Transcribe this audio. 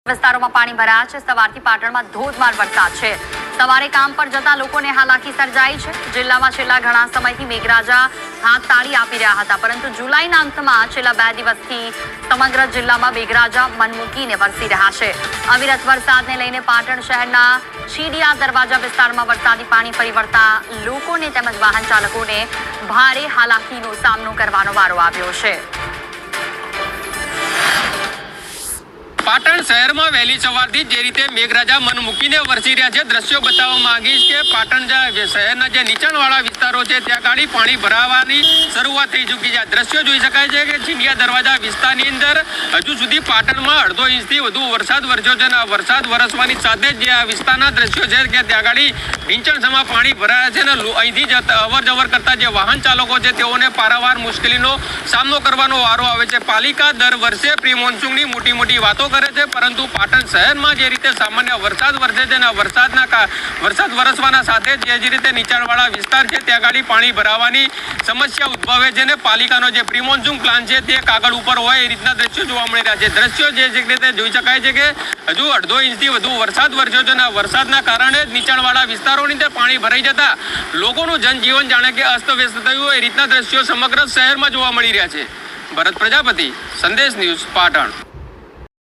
વિસ્તારોમાં પાણી ભરાયા છે। સવારથી પાટણમાં ધોધમાર વરસાદ છે। સવારે કામ પર જતા લોકોને હાલાકી સર્જાઈ છે। જિલ્લામાં છેલ્લા ઘણા સમયથી મેઘરાજા હાથ તાળી આપી રહ્યા હતા, પરંતુ જુલાઈના અંતમાં છેલ્લા 2 દિવસથી સમગ્ર જિલ્લામાં મેઘરાજા મન મૂકીને વરસી રહ્યા છે। અવિરત વરસાદને લઈને પાટણ શહેરના શીડિયા દરવાજા વિસ્તારમાં વરસાદી પાણી ફરી વળતા લોકોને તેમજ વાહન ચાલકોને ભારે હાલાકીનો સામનો કરવાનો વારો આવ્યો છે। પાટણ શહેરમાં વહેલી સવારથી જે રીતે મેઘરાજા મન મૂકીને વરસી રહ્યા છે, દ્રશ્યો બતાવવા માંગીશ કે પાટણ શહેરના જે નીચાણવાળા વિસ્તારો છે ત્યાં ગાડી પાણી ભરાવાની શરૂઆત થઈ ચૂકી છે। દ્રશ્યો જોઈ શકાય છે કે શીડિયા દરવાજા વિસ્તારની અંદર હજુ સુધી પાટણમાં અડધો ઇંચથી વધુ વરસાદ વરસ્યો છે। અને વરસાદ વરસવાની સાથે જ જે આ વિસ્તારના દ્રશ્યો છે કે ત્યાં ગાડી ઢીંચણસમાં પાણી ભરાયા છે અને અહીંથી જ અવર જવર કરતા જે વાહન ચાલકો છે તેઓને પારાવાર મુશ્કેલીનો સામનો કરવાનો વારો આવે છે। પાલિકા દર વર્ષે પ્રી મોન્સૂનની મોટી વાતો કરે છે, પરંતુ પાટણ શહેરમાં જે રીતે સામાન્ય વરસાદ વરસે છે અને વરસાદ વરસવાના સાથે જે રીતે નીચાણવાળા વિસ્તાર છે ત્યાં ગાડી પાણી ભરાવાની સમસ્યા ઉદ્ભવે છે અને પાલિકાનો જે પ્રી મોન્સૂન પ્લાન છે તે કાગળ ઉપર હોય એ રીતના દ્રશ્યો જોવા મળી રહ્યા છે। દ્રશ્યો જે રીતે જોઈ શકાય છે કે હજુ અડધો ઇંચથી વધુ વરસાદ વરસ્યો છે અને વરસાદના કારણે નીચાણવાળા વિસ્તારોની અંદર પાણી ભરાઈ જતા લોકોનું જનજીવન જાણે કે અસ્તવ્યસ્ત થયું એ રીતના દ્રશ્યો સમગ્ર શહેરમાં જોવા મળી રહ્યા છે। ભરત પ્રજાપતિ, સંદેશ ન્યૂઝ, પાટણ।